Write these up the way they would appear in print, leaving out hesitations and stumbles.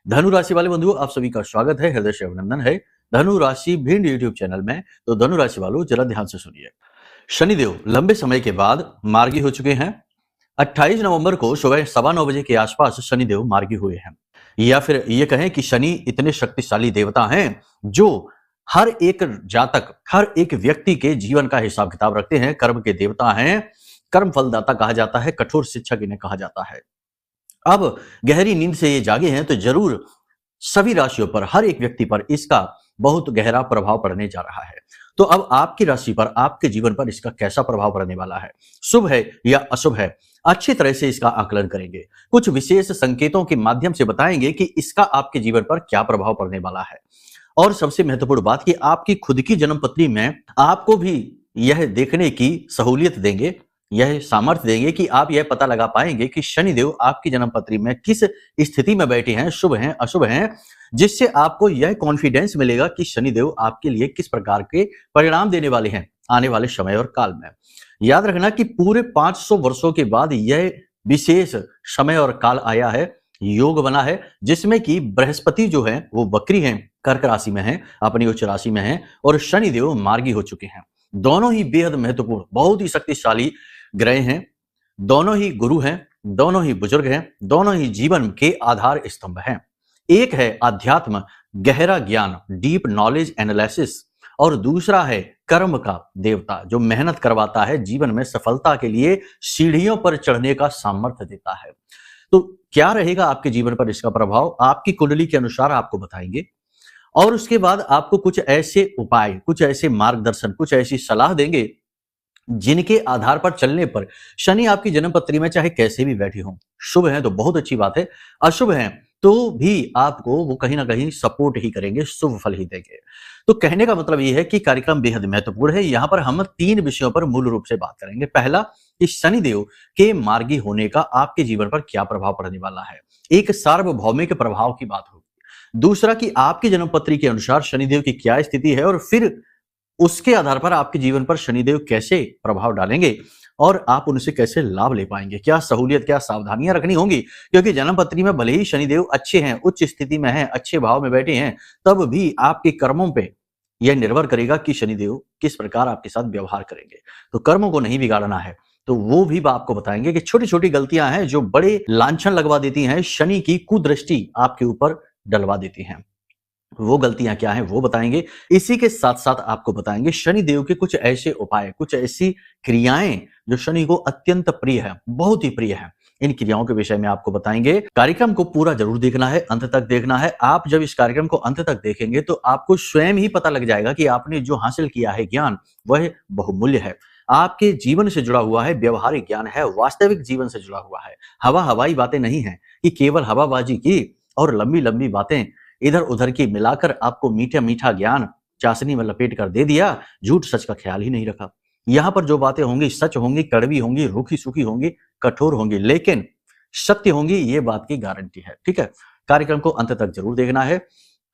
धनु राशि वाले बंधुओं, आप सभी का स्वागत है, हृदय से अभिनंदन है। धनु राशि भिंड यूट्यूब चैनल में। तो धनु राशि वालों, जरा ध्यान से सुनिए। शनिदेव लंबे समय के बाद मार्गी हो चुके हैं। 28 नवंबर को सुबह 9:15 बजे के आसपास शनिदेव मार्गी हुए हैं। या फिर ये कहें कि शनि इतने शक्तिशाली देवता हैं जो हर एक जातक, हर एक व्यक्ति के जीवन का हिसाब किताब रखते हैं। कर्म के देवता हैं, कर्म फलदाता कहा जाता है, कठोर शिक्षक इन्हें कहा जाता है। अब गहरी नींद से ये जागे हैं तो जरूर सभी राशियों पर, हर एक व्यक्ति पर इसका बहुत गहरा प्रभाव पड़ने जा रहा है। तो अब आपकी राशि पर, आपके जीवन पर इसका कैसा प्रभाव पड़ने वाला है, शुभ है या अशुभ है, अच्छी तरह से इसका आकलन करेंगे। कुछ विशेष संकेतों के माध्यम से बताएंगे कि इसका आपके जीवन पर क्या प्रभाव पड़ने वाला है। और सबसे महत्वपूर्ण बात कि आपकी खुद की जन्म पत्री में आपको भी यह देखने की सहूलियत देंगे, यह सामर्थ्य देंगे कि आप यह पता लगा पाएंगे कि शनिदेव आपकी जन्म पत्री में किस स्थिति में बैठे हैं, शुभ हैं, अशुभ हैं, जिससे आपको यह कॉन्फिडेंस मिलेगा कि शनिदेव आपके लिए किस प्रकार के परिणाम देने वाले हैं आने वाले समय और काल में। याद रखना कि पूरे 500 वर्षों के बाद यह विशेष समय और काल आया है, योग बना है, जिसमें कि बृहस्पति जो है वो वक्री हैं, कर्क राशि में है, अपनी उच्च राशि में है, और शनिदेव मार्गी हो चुके हैं। दोनों ही बेहद महत्वपूर्ण, बहुत ही शक्तिशाली ग्रह हैं, दोनों ही गुरु हैं, दोनों ही बुजुर्ग हैं, दोनों ही जीवन के आधार स्तंभ हैं। एक है अध्यात्म, गहरा ज्ञान, डीप नॉलेज एनालिसिस, और दूसरा है कर्म का देवता जो मेहनत करवाता है, जीवन में सफलता के लिए सीढ़ियों पर चढ़ने का सामर्थ्य देता है। तो क्या रहेगा आपके जीवन पर इसका प्रभाव, आपकी कुंडली के अनुसार आपको बताएंगे, और उसके बाद आपको कुछ ऐसे उपाय, कुछ ऐसे मार्गदर्शन, कुछ ऐसी सलाह देंगे जिनके आधार पर चलने पर शनि आपकी जन्म पत्री में चाहे कैसे भी बैठे हों, शुभ है तो बहुत अच्छी बात है, अशुभ है तो भी आपको वो कहीं ना कहीं सपोर्ट ही करेंगे, शुभ फल ही देंगे। तो कहने का मतलब ये है कि कार्यक्रम बेहद महत्वपूर्ण है। यहाँ पर हम 3 विषयों पर मूल रूप से बात करेंगे। पहला कि शनिदेव के मार्गी होने का आपके जीवन पर क्या प्रभाव पड़ने वाला है, एक सार्वभौमिक प्रभाव की बात होगी। दूसरा कि आपकी जन्म पत्री के अनुसार शनिदेव की क्या स्थिति है और फिर उसके आधार पर आपके जीवन पर शनिदेव कैसे प्रभाव डालेंगे और आप उनसे कैसे लाभ ले पाएंगे, क्या सहूलियत, क्या सावधानियां रखनी होंगी। क्योंकि जन्म पत्री में भले ही शनिदेव अच्छे हैं, उच्च स्थिति में हैं, अच्छे भाव में बैठे हैं, तब भी आपके कर्मों पे यह निर्भर करेगा कि शनिदेव किस प्रकार आपके साथ व्यवहार करेंगे। तो कर्मों को नहीं बिगाड़ना है, तो वो भी आपको बताएंगे कि छोटी छोटी गलतियां हैं जो बड़े लांछन लगवा देती हैं, शनि की कुदृष्टि आपके ऊपर डलवा देती हैं। वो गलतियां क्या हैं वो बताएंगे। इसी के साथ साथ आपको बताएंगे शनिदेव के कुछ ऐसे उपाय, कुछ ऐसी क्रियाएं जो शनि को अत्यंत प्रिय है, बहुत ही प्रिय है। इन क्रियाओं के विषय में आपको बताएंगे। कार्यक्रम को पूरा जरूर देखना है, अंत तक देखना है। आप जब इस कार्यक्रम को अंत तक देखेंगे तो आपको स्वयं ही पता लग जाएगा कि आपने जो हासिल किया है ज्ञान वह बहुमूल्य है, आपके जीवन से जुड़ा हुआ है, व्यवहारिक ज्ञान है, वास्तविक जीवन से जुड़ा हुआ है। हवा हवाई बातें नहीं है कि केवल हवाबाजी की और लंबी लंबी बातें इधर उधर की मिलाकर आपको मीठा मीठा ज्ञान चाशनी में लपेट कर दे दिया, झूठ सच का ख्याल ही नहीं रखा। यहां पर जो बातें होंगी सच होंगी, कड़वी होंगी, रूखी सूखी होंगी, कठोर होंगी, लेकिन सत्य होंगी, ये बात की गारंटी है। ठीक है, कार्यक्रम को अंत तक जरूर देखना है।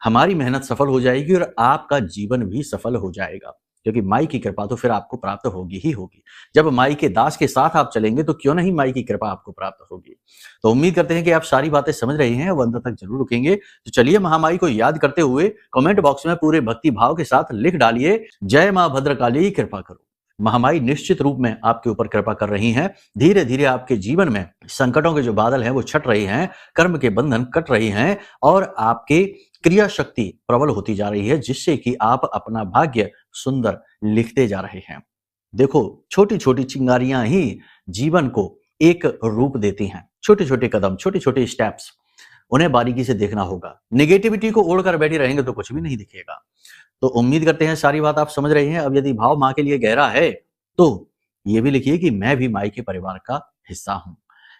हमारी मेहनत सफल हो जाएगी और आपका जीवन भी सफल हो जाएगा, क्योंकि माई की कृपा तो फिर आपको प्राप्त होगी ही होगी। जब माई के दास के साथ आप चलेंगे तो क्यों नहीं माई की कृपा आपको प्राप्त होगी। तो उम्मीद करते हैं कि आप सारी बातें समझ रहे हैं और अंत तक जरूर रुकेंगे। तो चलिए महामाई को याद करते हुए कमेंट बॉक्स में पूरे भक्ति भाव के साथ लिख डालिए, जय मां भद्रकाली कृपा करो। महामाई निश्चित रूप में आपके ऊपर कृपा कर रही हैं। धीरे धीरे आपके जीवन में संकटों के जो बादल हैं वो छट रहे हैं, कर्म के बंधन कट रहे हैं और आपके क्रिया शक्ति प्रबल होती जा रही है, जिससे कि आप अपना भाग्य सुंदर लिखते जा रहे हैं। देखो, छोटी छोटी चिंगारियां ही जीवन को एक रूप देती हैं। छोटे छोटे कदम, छोटे छोटे स्टेप्स, उन्हें बारीकी से देखना होगा। नेगेटिविटी को ओढ़कर बैठे रहेंगे तो कुछ भी नहीं दिखेगा। तो उम्मीद करते हैं सारी बात आप समझ रहे हैं। अब यदि भाव माँ के लिए गहरा है तो ये भी लिखिए कि मैं भी माई के परिवार का हिस्सा हूं।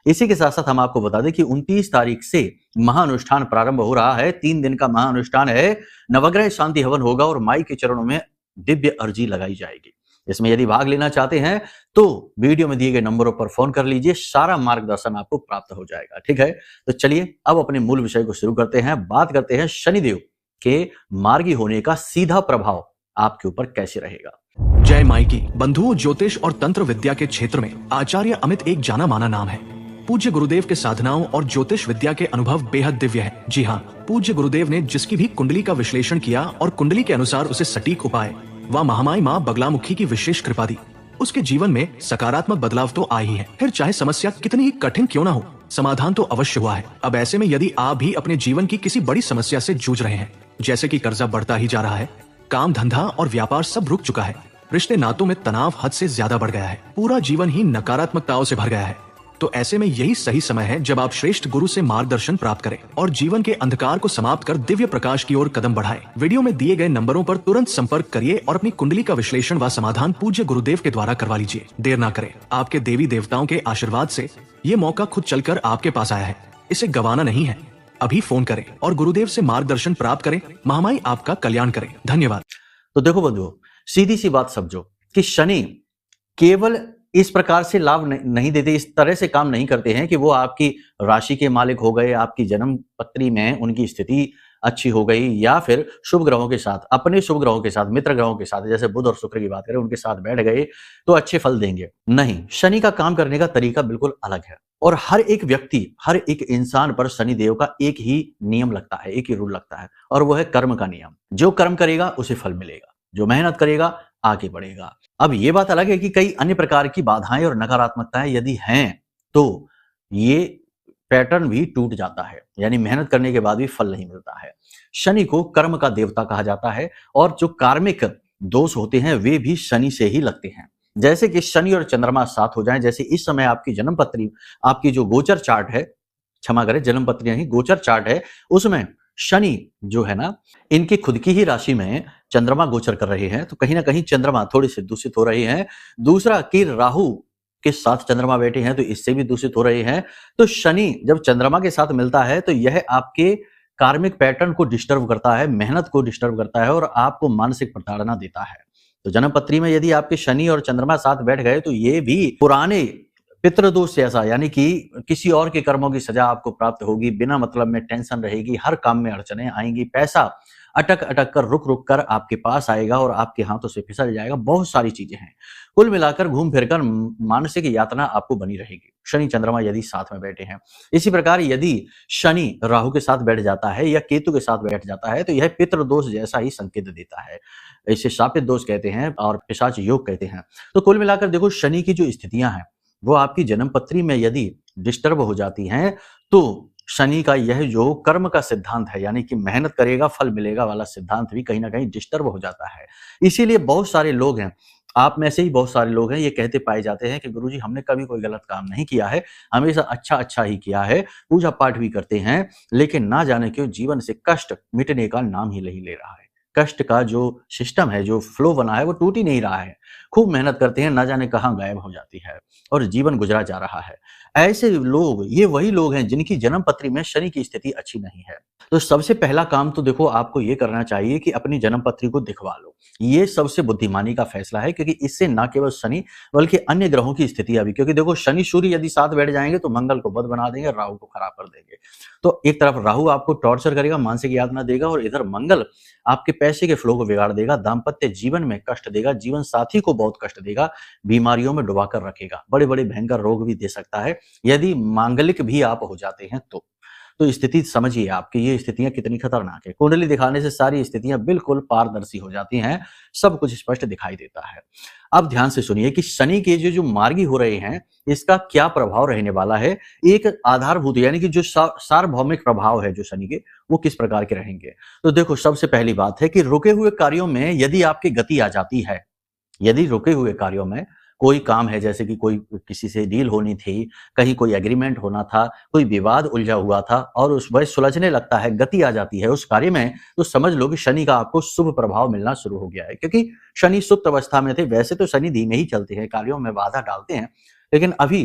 इसी के साथ साथ हम आपको बता दें कि 29 तारीख से महाअनुष्ठान प्रारंभ हो रहा है। 3 दिन का महाअनुष्ठान है। नवग्रह शांति हवन होगा और माई के चरणों में दिव्य अर्जी लगाई जाएगी। इसमें यदि भाग लेना चाहते हैं तो वीडियो में दिए गए नंबरों पर फोन कर लीजिए, सारा मार्गदर्शन आपको प्राप्त हो जाएगा। ठीक है, तो चलिए अब अपने मूल विषय को शुरू करते हैं। बात करते हैं शनिदेव के मार्गी होने का सीधा प्रभाव आपके ऊपर कैसे रहेगा। जय माई की। बंधुओं, ज्योतिष और तंत्र विद्या के क्षेत्र में आचार्य अमित एक जाना माना नाम है। पूज्य गुरुदेव के साधनाओं और ज्योतिष विद्या के अनुभव बेहद दिव्य है। जी हाँ, पूज्य गुरुदेव ने जिसकी भी कुंडली का विश्लेषण किया और कुंडली के अनुसार उसे सटीक उपाय व महामाई माँ बगलामुखी की विशेष कृपा दी, उसके जीवन में सकारात्मक बदलाव तो आए ही है। फिर चाहे समस्या कितनी ही कठिन क्यों ना हो, समाधान तो अवश्य हुआ है। अब ऐसे में यदि आप भी अपने जीवन की किसी बड़ी समस्या से जूझ रहे हैं, जैसे कि कर्जा बढ़ता ही जा रहा है, काम धंधा और व्यापार सब रुक चुका है, रिश्ते नातों में तनाव हद से ज्यादा बढ़ गया है, पूरा जीवन ही नकारात्मकताओं से भर गया है, तो ऐसे में यही सही समय है जब आप श्रेष्ठ गुरु से मार्गदर्शन प्राप्त करें और जीवन के अंधकार को समाप्त कर दिव्य प्रकाश की ओर कदम बढ़ाएं। वीडियो में दिए गए नंबरों पर तुरंत संपर्क करिए और अपनी कुंडली का विश्लेषण व समाधान पूज्य गुरुदेव के द्वारा करवा लीजिए। देर ना करें, आपके देवी देवताओं के आशीर्वाद से ये मौका खुद चलकर आपके पास आया है, इसे गंवाना नहीं है। अभी फोन करें और गुरुदेव से मार्गदर्शन प्राप्त करें। महामाई आपका कल्याण करें। धन्यवाद। तो देखो बंधुओं, सीधी सी बात समझो कि शनि केवल इस प्रकार से लाभ नहीं देते, इस तरह से काम नहीं करते हैं कि वो आपकी राशि के मालिक हो गए, आपकी जन्म पत्री में उनकी स्थिति अच्छी हो गई, या फिर शुभ ग्रहों के साथ, अपने शुभ ग्रहों के साथ, मित्र ग्रहों के साथ, जैसे बुध और शुक्र की बात करें, उनके साथ बैठ गए तो अच्छे फल देंगे। नहीं, शनि का काम करने का तरीका बिल्कुल अलग है और हर एक व्यक्ति, हर एक इंसान पर शनि देव का एक ही नियम लगता है, एक ही रूल लगता है, और वो है कर्म का नियम। जो कर्म करेगा उसे फल मिलेगा, जो मेहनत करेगा आगे बढ़ेगा। अब ये बात अलग है कि कई अन्य प्रकार की बाधाएं और नकारात्मकताएं यदि हैं तो ये पैटर्न भी टूट जाता है, यानी मेहनत करने के बाद भी फल नहीं मिलता है। शनि को कर्म का देवता कहा जाता है और जो कार्मिक दोष होते हैं वे भी शनि से ही लगते हैं। जैसे कि शनि और चंद्रमा साथ हो जाएं, जैसे इस समय आपकी जन्म पत्री, आपकी जो गोचर चार्ट है, क्षमा करें जन्म पत्री नहीं, गोचर चार्ट है, उसमें शनि जो है ना, इनकी खुद की ही राशि में चंद्रमा गोचर कर रहे हैं, तो कहीं ना कहीं चंद्रमा थोड़ी सी दूषित हो रही हैं। दूसरा कि राहु के साथ चंद्रमा बैठे हैं तो इससे भी दूषित हो रहे हैं। तो शनि जब चंद्रमा के साथ मिलता है तो यह आपके कार्मिक पैटर्न को डिस्टर्ब करता है, मेहनत को डिस्टर्ब करता है और आपको मानसिक प्रताड़ना देता है। तो जन्म पत्री में यदि आपके शनि और चंद्रमा साथ बैठ गए तो ये भी पुराने पितृदोष जैसा, यानी कि किसी और के कर्मों की सजा आपको प्राप्त होगी, बिना मतलब में टेंशन रहेगी, हर काम में अड़चने आएंगी, पैसा अटक अटक कर रुक रुक कर आपके पास आएगा और आपके हाथों से फिसल जाएगा। बहुत सारी चीजें हैं, कुल मिलाकर घूम फिरकर मानसिक यातना आपको बनी रहेगी, शनि चंद्रमा यदि साथ में बैठे हैं। इसी प्रकार यदि शनि राहु के साथ बैठ जाता है या केतु के साथ बैठ जाता है तो यह पितृदोष जैसा ही संकेत देता है। इसे शापित दोष कहते हैं और पिशाच योग कहते हैं। तो कुल मिलाकर देखो, शनि की जो स्थितियां हैं वो आपकी जन्म पत्री में यदि डिस्टर्ब हो जाती हैं तो शनि का यह जो कर्म का सिद्धांत है, यानी कि मेहनत करेगा फल मिलेगा वाला सिद्धांत भी कहीं ना कहीं डिस्टर्ब हो जाता है। इसीलिए बहुत सारे लोग हैं, आप में से ही बहुत सारे लोग हैं, ये कहते पाए जाते हैं कि गुरुजी हमने कभी कोई गलत काम नहीं किया है, हमेशा अच्छा अच्छा ही किया है, पूजा पाठ भी करते हैं, लेकिन ना जाने क्यों जीवन से कष्ट मिटने का नाम ही नहीं ले रहा है। कष्ट का जो सिस्टम है, जो फ्लो बना है वो टूट ही नहीं रहा है। खूब मेहनत करते हैं, ना जाने कहां गायब हो जाती है और जीवन गुजरा जा रहा है। ऐसे लोग, ये वही लोग हैं जिनकी जन्म पत्री में शनि की स्थिति अच्छी नहीं है। तो सबसे पहला काम तो देखो आपको ये करना चाहिए कि अपनी जन्म पत्री को दिखवा लो। ये सबसे बुद्धिमानी का फैसला है, क्योंकि इससे ना केवल शनि बल्कि अन्य ग्रहों की स्थितियां भी, क्योंकि देखो शनि सूर्य यदि साथ बैठ जाएंगे तो मंगल को बद बना देंगे, राहु को खराब कर देंगे। तो एक तरफ राहु आपको टॉर्चर करेगा, मानसिक यातना देगा, और इधर मंगल आपके पैसे के फ्लो को बिगाड़ देगा, दाम्पत्य जीवन में कष्ट देगा, जीवन साथी को बहुत कष्ट देगा, बीमारियों में डुबाकर रखेगा, बड़े बड़े भयंकर रोग भी दे सकता है यदि मांगलिक भी आप हो जाते हैं तो स्थिति समझिए आपकी ये स्थितियां कितनी खतरनाक है। कुंडली दिखाने से सारी स्थितियां बिल्कुल पारदर्शी हो जाती हैं, सब कुछ स्पष्ट दिखाई देता है। अब ध्यान से सुनिए कि शनि के जो मार्गी हो रहे हैं इसका क्या प्रभाव रहने वाला है। एक आधारभूत, यानी कि जो सार्वभौमिक प्रभाव है जो शनि के, वो किस प्रकार के रहेंगे। तो देखो, सबसे पहली बात है कि रुके हुए कार्यों में यदि आपकी गति आ जाती है, यदि रुके हुए कार्यों में कोई काम है, जैसे कि कोई किसी से डील होनी थी, कहीं कोई एग्रीमेंट होना था, कोई विवाद उलझा हुआ था और उस वह सुलझने लगता है, गति आ जाती है उस कार्य में, तो समझ लो कि शनि का आपको शुभ प्रभाव मिलना शुरू हो गया है। क्योंकि शनि सुप्त अवस्था में थे, वैसे तो शनि धीमे ही चलते हैं, कार्यों में बाधा डालते हैं, लेकिन अभी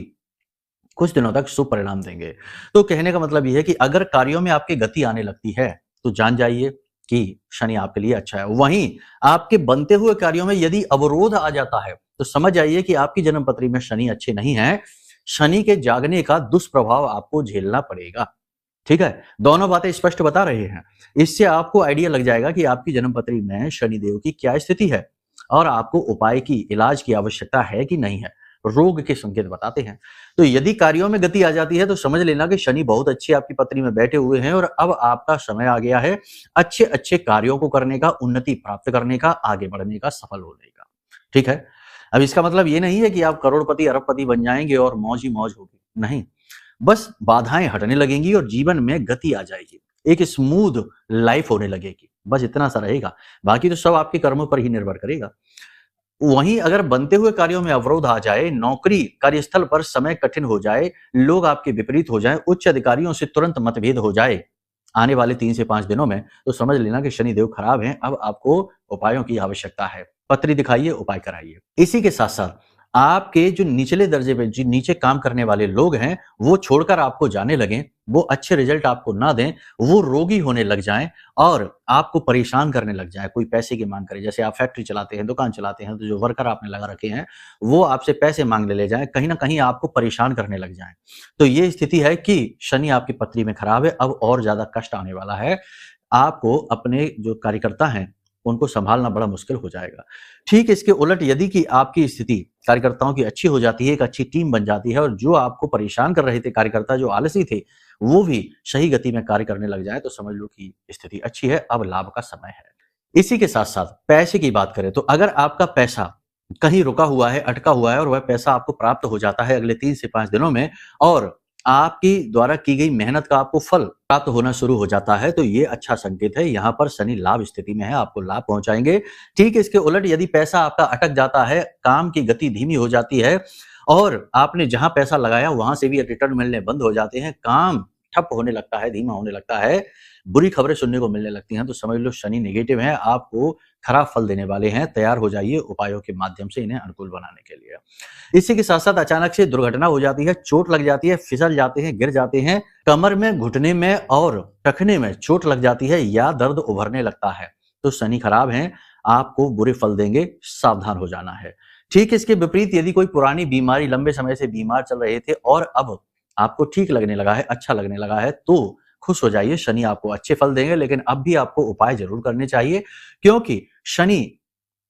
कुछ दिनों तक शुभ परिणाम देंगे। तो कहने का मतलब यह है कि अगर कार्यों में आपकी गति आने लगती है तो जान जाइए कि शनि आपके लिए अच्छा है। वहीं आपके बनते हुए कार्यों में यदि अवरोध आ जाता है तो समझ जाइए कि आपकी जन्म पत्री में शनि अच्छे नहीं है, शनि के जागने का दुष्प्रभाव आपको झेलना पड़ेगा। ठीक है, दोनों बातें स्पष्ट बता रहे हैं। इससे आपको आइडिया लग जाएगा कि आपकी जन्म पत्री में शनि देव की क्या स्थिति है और आपको उपाय की, इलाज की आवश्यकता है कि नहीं है। रोग के संकेत बताते हैं। तो यदि कार्यों में गति आ जाती है तो समझ लेना कि शनि बहुत अच्छी आपकी पत्री में बैठे हुए हैं और अब आपका समय आ गया है अच्छे अच्छे कार्यों को करने का, उन्नति प्राप्त करने का, आगे बढ़ने का, सफल होने का। ठीक है। अब इसका मतलब ये नहीं है कि आप करोड़पति अरबपति बन जाएंगे और मौज ही मौज होगी, नहीं। बस बाधाएं हटने लगेंगी और जीवन में गति आ जाएगी, एक स्मूथ लाइफ होने लगेगी, बस इतना सा रहेगा। बाकी तो सब आपके कर्मों पर ही निर्भर करेगा। वहीं अगर बनते हुए कार्यों में अवरोध आ जाए, नौकरी कार्यस्थल पर समय कठिन हो जाए, लोग आपके विपरीत हो जाएं, उच्च अधिकारियों से तुरंत मतभेद हो जाए आने वाले 3 से 5 दिनों में, तो समझ लेना कि शनिदेव खराब हैं। अब आपको उपायों की आवश्यकता है। पत्री दिखाइए, उपाय कराइए। इसी के साथ साथ आपके जो निचले दर्जे पे जो नीचे काम करने वाले लोग हैं, वो छोड़कर आपको जाने लगें, वो अच्छे रिजल्ट आपको ना दें, वो रोगी होने लग जाएं और आपको परेशान करने लग जाएं, कोई पैसे की मांग करे। जैसे आप फैक्ट्री चलाते हैं, दुकान चलाते हैं, तो जो वर्कर आपने लगा रखे हैं, वो आपसे पैसे मांगने ले जाएं, कहीं ना कहीं आपको परेशान करने लग जाएं। तो ये स्थिति है कि शनि आपकी पत्री में खराब है। अब और ज्यादा कष्ट आने वाला है। आपको अपने जो कार्यकर्ता हैं उनको संभालना बड़ा मुश्किल हो जाएगा। ठीक इसके उलट यदि कि आपकी स्थिति कार्यकर्ताओं की अच्छी हो जाती है, एक अच्छी टीम बन जाती है और जो आपको परेशान कर रहे थे कार्यकर्ता, जो आलसी थे, वो भी सही गति में कार्य करने लग जाए, तो समझ लो कि स्थिति अच्छी है, अब लाभ का समय है। इसी के साथ साथ पैसे की बात करें तो अगर आपका पैसा कहीं रुका हुआ है, अटका हुआ है और वह पैसा आपको प्राप्त हो जाता है अगले 3 से 5 दिनों में और आपकी द्वारा की गई मेहनत का आपको फल प्राप्त होना शुरू हो जाता है, तो ये अच्छा संकेत है। यहाँ पर शनि लाभ स्थिति में है, आपको लाभ पहुंचाएंगे। ठीक इसके उलट यदि पैसा आपका अटक जाता है, काम की गति धीमी हो जाती है और आपने जहां पैसा लगाया वहां से भी रिटर्न मिलने बंद हो जाते हैं, काम ठप होने लगता है, धीमा होने लगता है, बुरी खबरें सुनने को मिलने लगती हैं, तो समझ लो शनि नेगेटिव है, आपको खराब फल देने वाले हैं। तैयार हो जाइए उपायों के माध्यम से इन्हें अनुकूल बनाने के लिए। इसी के साथ साथ अचानक से दुर्घटना हो जाती है, चोट लग जाती है, फिसल जाते हैं, गिर जाते हैं, कमर में, घुटने में और टखने में चोट लग जाती है या दर्द उभरने लगता है, तो शनि खराब है, आपको बुरे फल देंगे, सावधान हो जाना है। ठीक इसके विपरीत यदि कोई पुरानी बीमारी, लंबे समय से बीमार चल रहे थे और अब आपको ठीक लगने लगा है, अच्छा लगने लगा है, तो खुश हो जाइए, शनि आपको अच्छे फल देंगे। लेकिन अब भी आपको उपाय जरूर करने चाहिए, क्योंकि शनि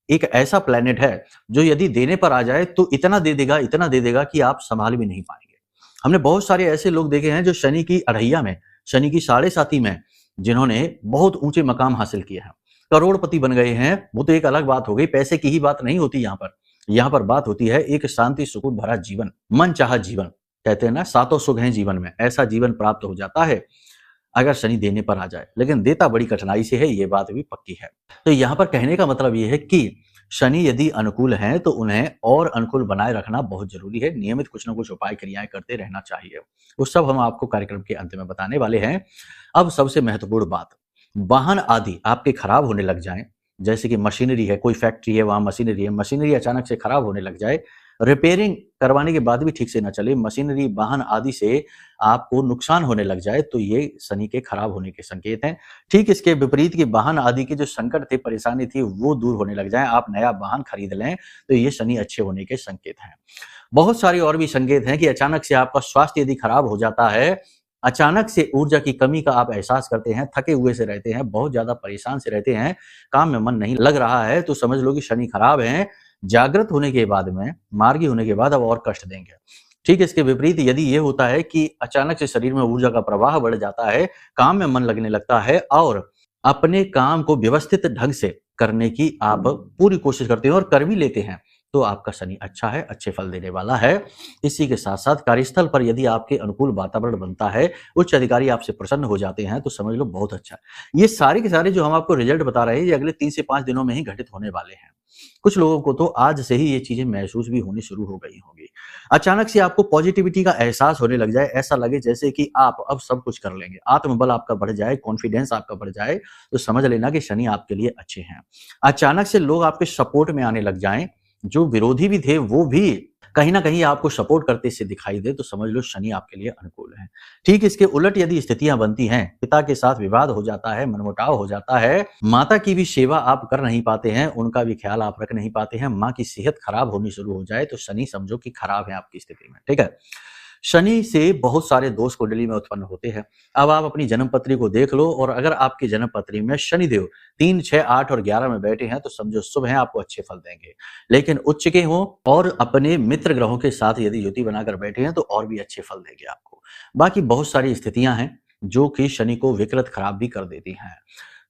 एक ऐसा प्लेनेट है जो यदि देने पर आ जाए तो इतना दे देगा, इतना दे देगा कि आप संभाल भी नहीं पाएंगे। हमने बहुत सारे ऐसे लोग देखे हैं जो शनि की अढ़ैया में, शनि की साढ़े साती में, जिन्होंने बहुत ऊंचे मकाम हासिल किए हैं, करोड़पति बन गए हैं। वो तो एक अलग बात हो गई, पैसे की ही बात नहीं होती यहाँ पर बात होती है एक शांति सुकून भरा जीवन, मन चाहा जीवन। कहते हैं ना, सातों सुख हैं जीवन में, ऐसा जीवन प्राप्त हो जाता है अगर शनि देने पर आ जाए, लेकिन देता बड़ी कठिनाई से है, ये बात भी पक्की है। तो यहाँ पर कहने का मतलब ये है कि शनि यदि अनुकूल हैं तो उन्हें और अनुकूल बनाए रखना बहुत जरूरी है। नियमित कुछ ना कुछ उपाय क्रियाएं करते रहना चाहिए। वो सब हम आपको कार्यक्रम के अंत में बताने वाले हैं। अब सबसे महत्वपूर्ण बात, वाहन आदि आपके खराब होने लग जाएं, जैसे कि मशीनरी है, कोई फैक्ट्री है, वहां मशीनरी है, मशीनरी अचानक से खराब होने लग जाए, रिपेयरिंग करवाने के बाद भी ठीक से ना चले, मशीनरी, वाहन आदि से आपको नुकसान होने लग जाए, तो ये शनि के खराब होने के संकेत हैं। ठीक इसके विपरीत कि वाहन आदि के जो संकट थे, परेशानी थी, वो दूर होने लग जाए, आप नया वाहन खरीद लें, तो ये शनि अच्छे होने के संकेत हैं। बहुत सारे और भी संकेत हैं कि अचानक से आपका स्वास्थ्य यदि खराब हो जाता है, अचानक से ऊर्जा की कमी का आप एहसास करते हैं, थके हुए से रहते हैं, बहुत ज्यादा परेशान से रहते हैं, काम में मन नहीं लग रहा है, तो समझ लो कि शनि खराब है। जागृत होने के बाद में, मार्गी होने के बाद अब और कष्ट देंगे। ठीक इसके विपरीत यदि ये होता है कि अचानक से शरीर में ऊर्जा का प्रवाह बढ़ जाता है, काम में मन लगने लगता है और अपने काम को व्यवस्थित ढंग से करने की आप पूरी कोशिश करते हैं और कर भी लेते हैं, तो आपका शनि अच्छा है, अच्छे फल देने वाला है। इसी के साथ साथ कार्यस्थल पर यदि आपके अनुकूल वातावरण बनता है, उच्च अधिकारी आपसे प्रसन्न हो जाते हैं, तो समझ लो बहुत अच्छा। ये सारे के सारे जो हम आपको रिजल्ट बता रहे हैं, ये अगले 3 से 5 दिनों में ही घटित होने वाले हैं। कुछ लोगों को तो आज से ही ये चीजें महसूस भी होनी शुरू हो गई होंगी। अचानक से आपको पॉजिटिविटी का एहसास होने लग जाए, ऐसा लगे जैसे कि आप अब सब कुछ कर लेंगे, आत्मबल आपका बढ़ जाए, कॉन्फिडेंस आपका बढ़ जाए, तो समझ लेना कि शनि आपके लिए अच्छे हैं। अचानक से लोग आपके सपोर्ट में आने लग जाएं, जो विरोधी भी थे वो भी कहीं ना कहीं आपको सपोर्ट करते से दिखाई दे, तो समझ लो शनि आपके लिए अनुकूल है। ठीक इसके उलट यदि स्थितियां बनती हैं, पिता के साथ विवाद हो जाता है, मनमुटाव हो जाता है, माता की भी सेवा आप कर नहीं पाते हैं, उनका भी ख्याल आप रख नहीं पाते हैं, माँ की सेहत खराब होनी शुरू हो जाए, तो शनि समझो कि खराब है आपकी स्थिति में। ठीक है, शनि से बहुत सारे दोष कुंडली में उत्पन्न होते हैं। अब आप अपनी जन्म पत्री को देख लो और अगर आपकी जन्म पत्री में शनिदेव 3, 6, 8 और 11 में बैठे हैं तो समझो शुभ हैं, आपको अच्छे फल देंगे। लेकिन उच्च के हों और अपने मित्र ग्रहों के साथ यदि युति बनाकर बैठे हैं तो और भी अच्छे फल देंगे आपको। बाकी बहुत सारी स्थितियां हैं जो कि शनि को विकृत खराब भी कर देती हैं।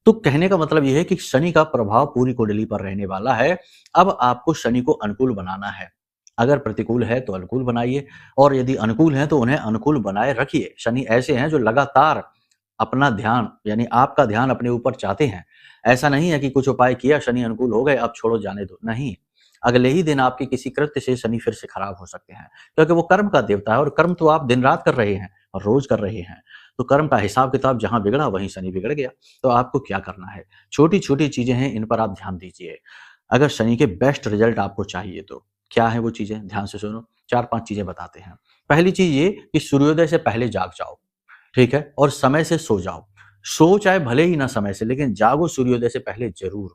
तो कहने का मतलब यह है कि शनि का प्रभाव पूरी कुंडली पर रहने वाला है। अब आपको शनि को अनुकूल बनाना है। अगर प्रतिकूल है तो अनुकूल बनाइए और यदि अनुकूल है तो उन्हें अनुकूल बनाए रखिए। शनि ऐसे हैं जो लगातार अपना ध्यान यानी आपका ध्यान अपने ऊपर चाहते हैं। ऐसा नहीं है कि कुछ उपाय किया, शनि अनुकूल हो गए, अब छोड़ो जाने दो, नहीं। अगले ही दिन आपके किसी कृत्य से शनि फिर से खराब हो सकते हैं, क्योंकि वो कर्म का देवता है और कर्म तो आप दिन रात कर रहे हैं और रोज कर रहे हैं। तो कर्म का हिसाब किताब जहां बिगड़ा वहीं शनि बिगड़ गया। तो आपको क्या करना है, छोटी छोटी चीजें हैं, इन पर आप ध्यान दीजिए। अगर शनि के बेस्ट रिजल्ट आपको चाहिए तो क्या है वो चीजें, ध्यान से सुनो। 4-5 चीजें बताते हैं। पहली चीज ये कि सूर्योदय से पहले जाग जाओ, ठीक है, और समय से सो जाओ। सो चाहे भले ही ना समय से, लेकिन जागो सूर्योदय से पहले जरूर।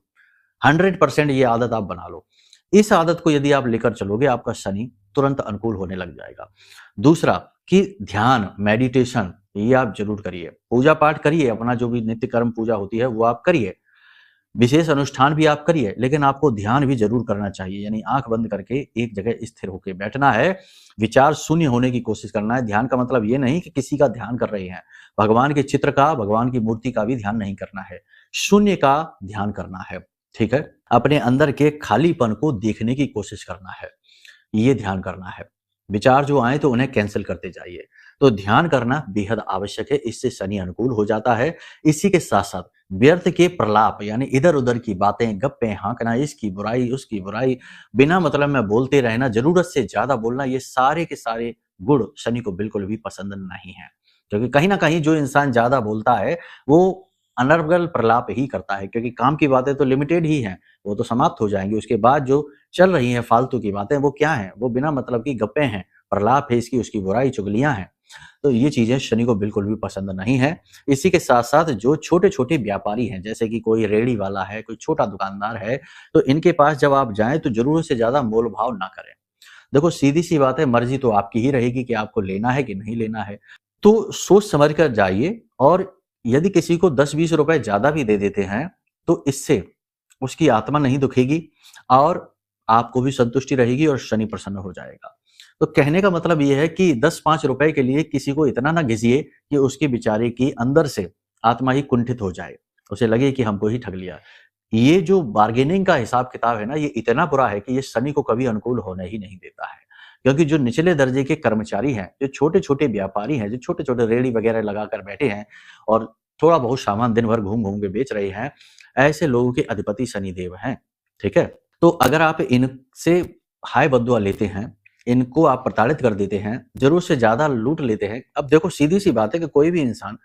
100% ये आदत आप बना लो। इस आदत को यदि आप लेकर चलोगे, आपका शनि तुरंत अनुकूल होने लग जाएगा। दूसरा कि ध्यान, मेडिटेशन ये आप जरूर करिए। पूजा पाठ करिए, अपना जो भी नित्य कर्म पूजा होती है वो आप करिए। विशेष अनुष्ठान भी आप करिए, लेकिन आपको ध्यान भी जरूर करना चाहिए। यानी आंख बंद करके एक जगह स्थिर होकर बैठना है, विचार शून्य होने की कोशिश करना है। ध्यान का मतलब ये नहीं कि किसी का ध्यान कर रहे हैं, भगवान के चित्र का, भगवान की मूर्ति का भी ध्यान नहीं करना है, शून्य का ध्यान करना है, ठीक है। अपने अंदर के खालीपन को देखने की कोशिश करना है, ये ध्यान करना है। विचार जो आए तो उन्हें कैंसिल करते जाइए। तो ध्यान करना बेहद आवश्यक है, इससे शनि अनुकूल हो जाता है। इसी के साथ साथ व्यर्थ के प्रलाप यानी इधर उधर की बातें, गप्पे हाँकना, इसकी बुराई उसकी बुराई, बिना मतलब में बोलते रहना, जरूरत से ज्यादा बोलना, ये सारे के सारे गुण शनि को बिल्कुल भी पसंद नहीं है। क्योंकि कहीं ना कहीं जो इंसान ज्यादा बोलता है वो अनर्गल प्रलाप ही करता है, क्योंकि काम की बातें तो लिमिटेड ही हैं, वो तो समाप्त हो जाएंगी। उसके बाद जो चल रही हैं फालतू की बातें, वो क्या हैं, वो बिना मतलब की गप्पे हैं, प्रलाप है, इसकी उसकी बुराई चुगलियां हैं। तो ये चीजें शनि को बिल्कुल भी पसंद नहीं है। इसी के साथ साथ जो छोटे छोटे व्यापारी हैं, जैसे कि कोई रेहड़ी वाला है, कोई छोटा दुकानदार है, तो इनके पास जब आप जाएं तो जरूरत से ज्यादा मोल भाव ना करें। देखो सीधी सी बात है, मर्जी तो आपकी ही रहेगी कि आपको लेना है कि नहीं लेना है। तो सोच समझ कर जाइए, और यदि किसी को 10-20 रुपए ज्यादा भी दे देते हैं तो इससे उसकी आत्मा नहीं दुखेगी और आपको भी संतुष्टि रहेगी और शनि प्रसन्न हो जाएगा। तो कहने का मतलब यह है कि 10-5 रुपए के लिए किसी को इतना ना घिसिए कि उसके बेचारे की अंदर से आत्मा ही कुंठित हो जाए, उसे लगे कि हमको ही ठग लिया। ये जो बार्गेनिंग का हिसाब किताब है ना, ये इतना बुरा है कि ये शनि को कभी अनुकूल होने ही नहीं देता है। क्योंकि जो निचले दर्जे के कर्मचारी हैं, जो छोटे छोटे व्यापारी हैं, जो छोटे छोटे रेहड़ी वगैरह लगाकर बैठे हैं और थोड़ा बहुत सामान दिन भर घूम घूम के बेच रहे हैं, ऐसे लोगों के अधिपति शनिदेव हैं, ठीक है। तो अगर आप इनसे हाय बददुआ लेते हैं, इनको आप प्रताड़ित कर देते हैं, जरूर से ज्यादा लूट लेते हैं। अब देखो सीधी सी बात है कि कोई भी इंसान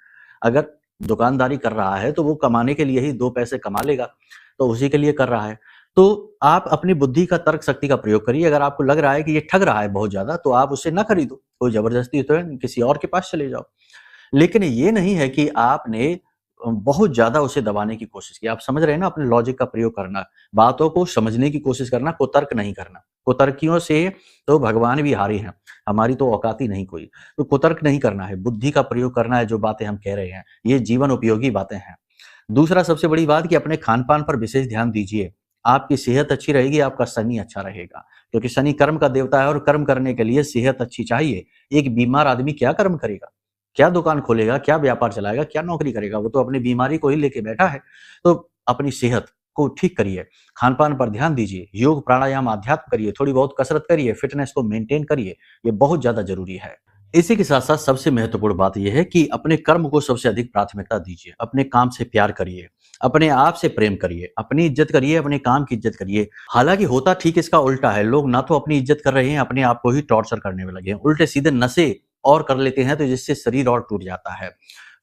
अगर दुकानदारी कर रहा है तो वो कमाने के लिए ही 2 पैसे कमा लेगा, तो उसी के लिए कर रहा है। तो आप अपनी बुद्धि का, तर्क शक्ति का प्रयोग करिए। अगर आपको लग रहा है कि ये ठग रहा है बहुत ज्यादा, तो आप उसे ना खरीदो, कोई जबरदस्ती तो है, किसी और के पास चले जाओ। लेकिन ये नहीं है कि आपने बहुत ज्यादा उसे दबाने की कोशिश की। आप समझ रहे हैं ना, अपने लॉजिक का प्रयोग करना, बातों को समझने की कोशिश करना, कुतर्क नहीं करना। कुतर्कियों से तो भगवान भी हारे हैं, हमारी तो औकात ही नहीं कोई। तो कुतर्क नहीं करना है, बुद्धि का प्रयोग करना है। जो बातें हम कह रहे हैं ये जीवन उपयोगी बातें हैं। दूसरा सबसे बड़ी बात कि अपने खान पान पर विशेष ध्यान दीजिए। आपकी सेहत अच्छी रहेगी, आपका शनि अच्छा रहेगा, क्योंकि शनि कर्म का देवता है और कर्म करने के लिए सेहत अच्छी चाहिए। एक बीमार आदमी क्या कर्म करेगा, क्या दुकान खोलेगा, क्या व्यापार चलाएगा, क्या नौकरी करेगा, वो तो अपनी बीमारी को ही लेके बैठा है। तो अपनी सेहत को ठीक करिए, खान पान पर ध्यान दीजिए, योग प्राणायाम आध्यात्म करिए, थोड़ी बहुत कसरत करिए, फिटनेस को मेंटेन करिए, ये बहुत ज्यादा जरूरी है। इसी के साथ साथ सबसे महत्वपूर्ण बात यह है कि अपने कर्म को सबसे अधिक प्राथमिकता दीजिए, अपने काम से प्यार करिए, अपने आप से प्रेम करिए, अपनी इज्जत करिए, अपने काम की इज्जत करिए। हालांकि होता ठीक इसका उल्टा है, लोग ना तो अपनी इज्जत कर रहे हैं, अपने आप को ही टॉर्चर करने में लगे हैं, उल्टे सीधे नशे और कर लेते हैं, तो जिससे शरीर और टूट जाता है,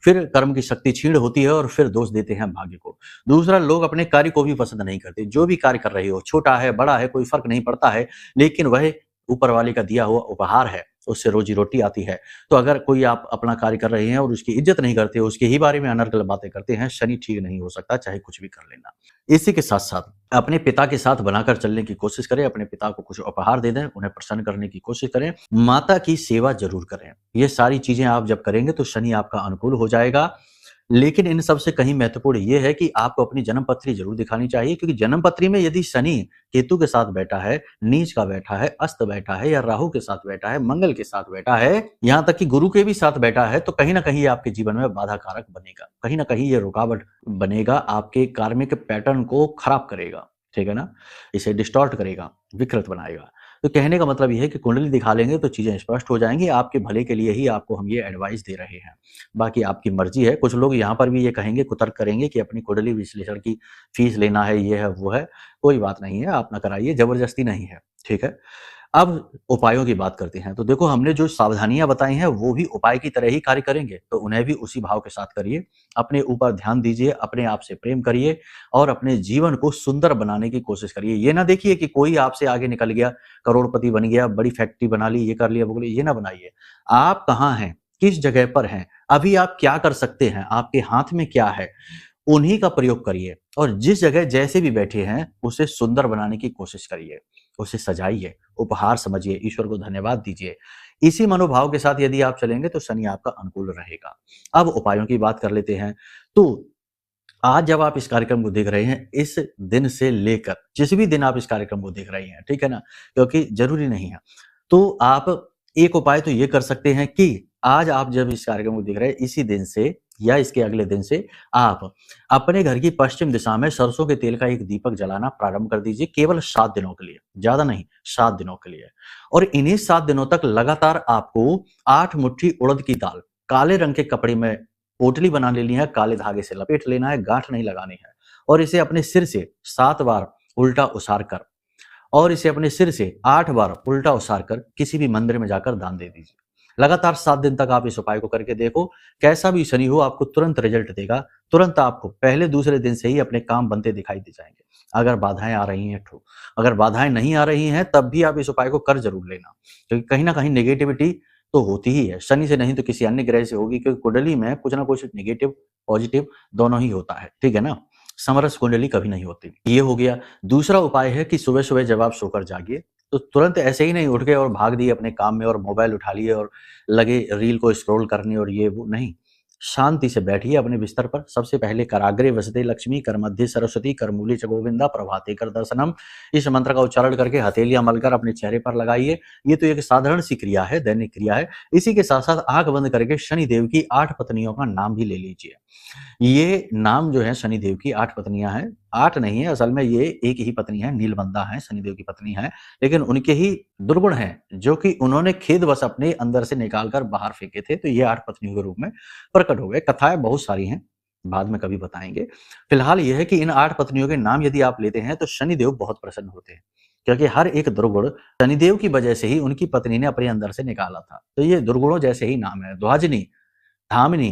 फिर कर्म की शक्ति छीण होती है और फिर दोष देते हैं भाग्य को। दूसरा, लोग अपने कार्य को भी पसंद नहीं करते। जो भी कार्य कर रहे हो, छोटा है बड़ा है कोई फर्क नहीं पड़ता है, लेकिन वह ऊपर वाले का दिया हुआ उपहार है, उससे रोजी रोटी आती है। तो अगर कोई आप अपना कार्य कर रहे हैं और उसकी इज्जत नहीं करते, उसके ही बारे में अनर्गल बातें करते हैं, शनि ठीक नहीं हो सकता, चाहे कुछ भी कर लेना। इसी के साथ-साथ अपने पिता के साथ बनाकर चलने की कोशिश करें, अपने पिता को कुछ उपहार दे दें, उन्हें प्रसन्न करने की कोशिश करें, माता की सेवा ज़रूर करें। ये सारी चीज़ें आप जब करेंगे तो शनि आपका अनुकूल हो जाएगा। लेकिन इन सब से कहीं महत्वपूर्ण ये है कि आपको अपनी जन्म पत्री ज़रूर दिखानी चाहिए, क्योंकि जन्म पत्री में यदि शनि केतु के साथ बैठा है, नीच का बैठा है, अस्त बैठा है या राहु के साथ बैठा है, मंगल के साथ बैठा है, यहाँ तक कि गुरु के भी साथ बैठा है, तो कहीं न कहीं ये आपके जीवन में बाधा कारक बनेगा। कहीं न कहीं ये रुकावट बनेगा, आपके कार्मिक पैटर्न को खराब करेगा, ठीक है ना? इसे डिस्टॉर्ट करेगा, विकृत बनाएगा। तो कहने का मतलब ये है कि कुंडली दिखा लेंगे तो चीज़ें स्पष्ट हो जाएँगी, आपके भले के लिए ही आपको हम ये एडवाइस दे रहे हैं। बाकी आपकी मर्ज़ी है, कुछ लोग यहाँ पर भी ये कहेंगे, कुतर्क करेंगे कि अपनी कुंडली विश्लेषण की फीस लेना है, ये है, वो है। कोई बात नहीं है, आप ना कराइए, ज़बरदस्ती नहीं है, ठीक है? अब उपायों की बात करते हैं। तो देखो, हमने जो सावधानियाँ बताई हैं वो भी उपाय की तरह ही कार्य करेंगे, तो उन्हें भी उसी भाव के साथ करिए। अपने ऊपर ध्यान दीजिए, अपने आप से प्रेम करिए और अपने जीवन को सुंदर बनाने की कोशिश करिए। ये ना देखिए कि कोई आपसे आगे निकल गया, करोड़पति बन गया, बड़ी फैक्ट्री बना ली, ये कर लिया, वो कर लिया, ये ना बनाइए। आप कहाँ हैं? किस जगह पर हैं? अभी आप क्या कर सकते हैं? आपके हाथ में क्या है? उन्हीं का प्रयोग करिए और जिस जगह जैसे भी बैठे हैं, उसे सुंदर बनाने की कोशिश करिए। उसे सजाइए, उपहार समझिए, ईश्वर को धन्यवाद दीजिए। इसी मनोभाव के साथ यदि आप चलेंगे तो शनि आपका अनुकूल रहेगा। अब उपायों की बात कर लेते हैं। तो आज जब आप इस कार्यक्रम को देख रहे हैं, इस दिन से लेकर जिस भी दिन आप इस कार्यक्रम को देख रहे हैं, ठीक है ना? क्योंकि ज़रूरी नहीं है। तो आप एक उपाय तो ये कर सकते हैं कि आज आप जब इस कार्यक्रम को देख रहे हैं, इसी दिन से या इसके अगले दिन से आप अपने घर की पश्चिम दिशा में सरसों के तेल का एक दीपक जलाना प्रारंभ कर दीजिए, केवल 7 दिनों के लिए, ज़्यादा नहीं, 7 दिनों के लिए। और इन्हीं 7 दिनों तक लगातार आपको 8 मुट्ठी उड़द की दाल, काले रंग के कपड़े में पोटली बना लेनी है, काले धागे से लपेट लेना है, गांठ नहीं लगानी है और इसे अपने सिर से 7 बार उल्टा उसार कर और इसे अपने सिर से 8 बार उल्टा उसार कर किसी भी मंदिर में जाकर दान दे दीजिए। लगातार 7 दिन तक आप इस उपाय को करके देखो, कैसा भी शनि हो आपको तुरंत रिजल्ट देगा। तुरंत आपको पहले दूसरे दिन से ही अपने काम बनते दिखाई दे जाएंगे। अगर बाधाएं आ रही हैं तो, अगर बाधाएं नहीं आ रही हैं तब भी आप इस उपाय को कर जरूर लेना, क्योंकि कहीं ना कहीं नेगेटिविटी तो होती ही है, शनि से नहीं तो किसी अन्य ग्रह से होगी, क्योंकि कुंडली में कुछ ना कुछ नेगेटिव पॉजिटिव दोनों ही होता है, ठीक है ना? समरस कुंडली कभी नहीं होती। ये हो गया। दूसरा उपाय है कि सुबह सुबह जब आप सोकर जागिए तो तुरंत ऐसे ही नहीं उठ गए और भाग दिए अपने काम में और मोबाइल उठा लिए और लगे रील को स्क्रॉल करने और ये वो नहीं। शांति से बैठिए अपने बिस्तर पर। सबसे पहले कराग्रे वसते लक्ष्मी, कर मध्य सरस्वती, कर मूले च गोविंदा, प्रभाते कर दर्शनम, इस मंत्र का उच्चारण करके हथेलियां मलकर अपने चेहरे पर लगाइए। ये तो एक साधारण सी क्रिया है, दैनिक क्रिया है। इसी के साथ साथ आंख बंद करके शनि देव की 8 पत्नियों का नाम भी ले लीजिए। ये नाम जो है शनि देव की 8 पत्नियां हैं, 8 नहीं है, असल में ये एक ही पत्नी है, नीलबंदा है, शनिदेव की पत्नी है, लेकिन उनके ही दुर्गुण हैं, जो कि उन्होंने खेदवश अपने अंदर से निकालकर बाहर फेंके थे, तो ये 8 पत्नियों के रूप में प्रकट हो गए। कथाएँ बहुत सारी हैं, बाद में कभी बताएँगे। फिलहाल ये है कि इन 8 पत्नियों के नाम यदि आप लेते हैं, तो शनिदेव बहुत प्रसन्न होते हैं, क्योंकि हर एक दुर्गुण शनिदेव की वजह से ही उनकी पत्नी ने अपने अंदर से निकाला था। तो ये दुर्गुणों जैसे ही नाम है, ध्वजनी, धामिनी,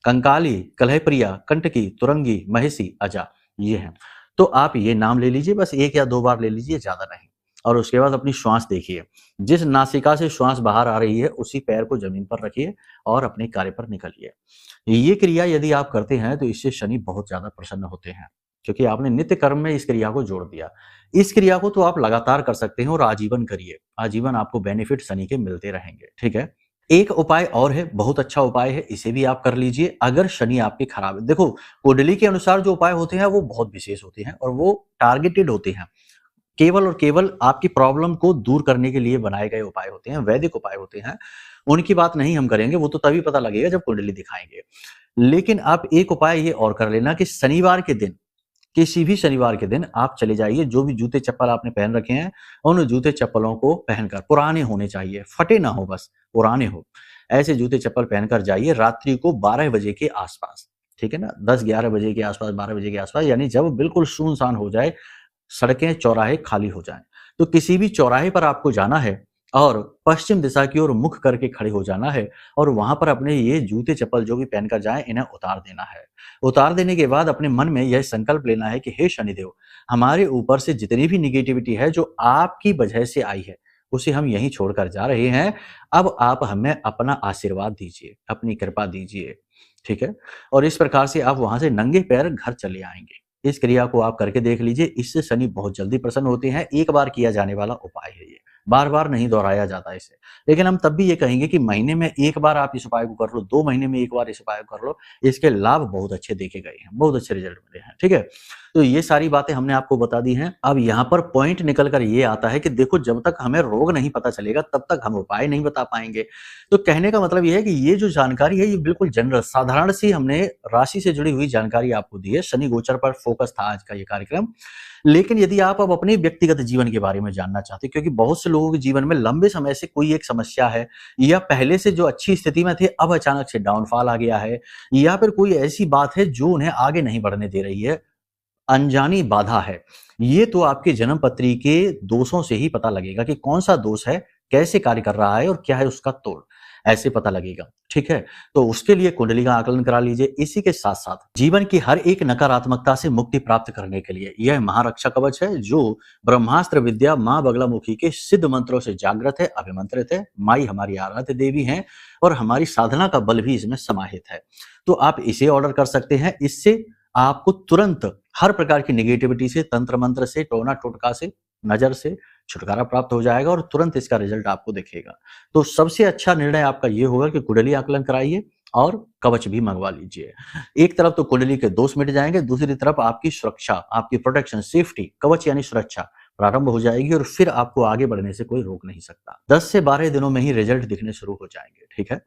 कंकाली, कलहप्रिया, कंटकी, तुरंगी, महिषी, अजा, ये हैं। तो आप ये नाम ले लीजिए, बस 1 या 2 बार ले लीजिए, ज़्यादा नहीं। और उसके बाद अपनी श्वास देखिए। जिस नासिका से श्वास बाहर आ रही है, उसी पैर को ज़मीन पर रखिए और अपने कार्य पर निकलिए। ये क्रिया यदि आप करते हैं, तो इससे शनि बहुत ज़्यादा प्रसन्न होते हैं, क्योंकि आपने नित्य कर्म में इस क्रिया को जोड़ दिया। इस क्रिया को तो आप लगातार कर सकते हैं और आजीवन करिए। आजीवन आपको बेनिफिट शनि के मिलते रहेंगे, ठीक है? एक उपाय और है, बहुत अच्छा उपाय है, इसे भी आप कर लीजिए अगर शनि आपके खराब है। देखो, कुंडली के अनुसार जो उपाय होते हैं वो बहुत विशेष होते हैं और वो टारगेटेड होते हैं। केवल और केवल आपकी प्रॉब्लम को दूर करने के लिए बनाए गए उपाय होते हैं, वैदिक उपाय होते हैं। उनकी बात नहीं हम करेंगे, वो तो तभी पता लगेगा जब कुंडली दिखाएंगे। लेकिन आप एक उपाय ये और कर लेना कि शनिवार के दिन, किसी भी शनिवार के दिन आप चले जाइए, जो भी जूते चप्पल आपने पहन रखे हैं, उन जूते चप्पलों को पहनकर, पुराने होने चाहिए, फटे ना हो, बस पुराने हो, ऐसे जूते चप्पल पहनकर जाइए रात्रि को 12 बजे के आसपास, ठीक है ना? 10-11 बजे के आसपास, 12 बजे के आसपास, यानी जब बिल्कुल सुनसान हो जाए, सड़कें, चौराहे खाली हो जाएं, तो किसी भी चौराहे पर आपको जाना है और पश्चिम दिशा की ओर मुख करके खड़े हो जाना है और वहां पर अपने ये जूते चप्पल जो भी पहनकर जाएं, इन्हें उतार देना है। उतार देने के बाद अपने मन में यह संकल्प लेना है कि हे शनिदेव, हमारे ऊपर से जितनी भी निगेटिविटी है जो आपकी वजह से आई है, उसे हम यहीं छोड़कर जा रहे हैं। अब आप हमें अपना आशीर्वाद दीजिए, अपनी कृपा दीजिए, ठीक है? और इस प्रकार से आप वहाँ से नंगे पैर घर चले आएँगे। इस क्रिया को आप करके देख लीजिए, इससे शनि बहुत जल्दी प्रसन्न होते हैं। एक बार किया जाने वाला उपाय है ये, बार-बार नहीं दोहराया जाता इसे। लेकिन हम तब भी ये कहेंगे कि महीने में 1 बार आप इस उपाय को कर लो, 2 महीने में 1 बार इस उपाय को कर लो, इसके लाभ बहुत अच्छे देखे गए हैं, बहुत अच्छे रिजल्ट मिले हैं, ठीक है? तो ये सारी बातें हमने आपको बता दी हैं। अब यहाँ पर पॉइंट निकल कर ये आता है कि देखो, जब तक हमें रोग नहीं पता चलेगा तब तक हम उपाय नहीं बता पाएँगे। तो कहने का मतलब ये है कि ये जो जानकारी है ये बिल्कुल जनरल साधारण सी हमने राशि से जुड़ी हुई जानकारी आपको दी है। शनि गोचर पर फोकस था आज का ये कार्यक्रम। लेकिन यदि आप अब अपने व्यक्तिगत जीवन के बारे में जानना चाहते हैं, क्योंकि बहुत से लोगों के जीवन में लंबे समय से कोई एक समस्या है, या पहले से जो अच्छी स्थिति में थे अब अचानक से डाउनफॉल आ गया है, या फिर कोई ऐसी बात है जो उन्हें आगे नहीं बढ़ने दे रही है, अनजानी बाधा है। ये तो आपकी जन्म पत्री के दोषों से ही पता लगेगा कि कौन-सा दोष है, कैसे कार्य कर रहा है और क्या है उसका तोड़, ऐसे पता लगेगा, ठीक है? तो उसके लिए कुंडली का आकलन करा लीजिए। इसी के साथ-साथ जीवन की हर एक नकारात्मकता से मुक्ति प्राप्त करने के लिए यह महारक्षा कवच है, जो ब्रह्मास्त्र विद्या माँ बगलामुखी के सिद्ध मंत्रों से जागृत है, अभिमंत्रित है। माई हमारी आराध्य देवी हैं और हमारी साधना का बल भी इसमें समाहित है। तो आप इसे ऑर्डर कर सकते हैं। इससे आपको तुरंत हर प्रकार की नेगेटिविटी से, तंत्र मंत्र से, टोना टोटका से, नजर से छुटकारा प्राप्त हो जाएगा और तुरंत इसका रिजल्ट आपको दिखेगा। तो सबसे अच्छा निर्णय आपका ये होगा कि कुंडली आकलन कराइए और कवच भी मंगवा लीजिए। एक तरफ तो कुंडली के दोष मिट जाएंगे, दूसरी तरफ आपकी सुरक्षा, आपकी प्रोटेक्शन, सेफ्टी, कवच यानी सुरक्षा प्रारंभ हो जाएगी और फिर आपको आगे बढ़ने से कोई रोक नहीं सकता। 10 से 12 दिनों में ही रिजल्ट दिखने शुरू हो जाएंगे, ठीक है?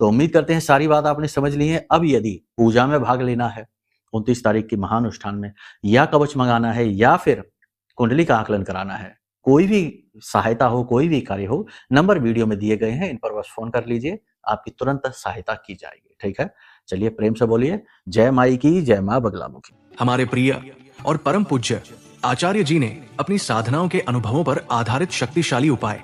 तो उम्मीद करते हैं सारी बात आपने समझ ली है। अब यदि पूजा में भाग लेना है 29 तारीख की महान अनुष्ठान में, या कवच मंगाना है, या फिर कुंडली का आकलन कराना है, कोई भी सहायता हो, कोई भी कार्य हो, नंबर वीडियो में दिए गए हैं, इन पर बस फोन कर लीजिए, आपकी तुरंत सहायता की जाएगी, ठीक है? चलिए प्रेम से बोलिए, जय माई की, जय माँ बगलामुखी। हमारे प्रिय और परम पूज्य आचार्य जी ने अपनी साधनाओं के अनुभवों पर आधारित शक्तिशाली उपाय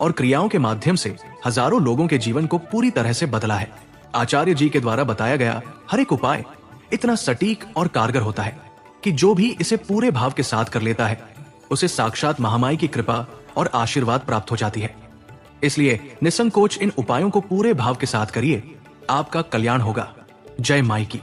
और क्रियाओं के माध्यम से हजारों लोगों के जीवन को पूरी तरह से बदला है। आचार्य जी के द्वारा बताया गया हर एक उपाय इतना सटीक और कारगर होता है कि जो भी इसे पूरे भाव के साथ कर लेता है, उसे साक्षात महामाई की कृपा और आशीर्वाद प्राप्त हो जाती है। इसलिए निसंकोच इन उपायों को पूरे भाव के साथ करिए, आपका कल्याण होगा। जय माई की।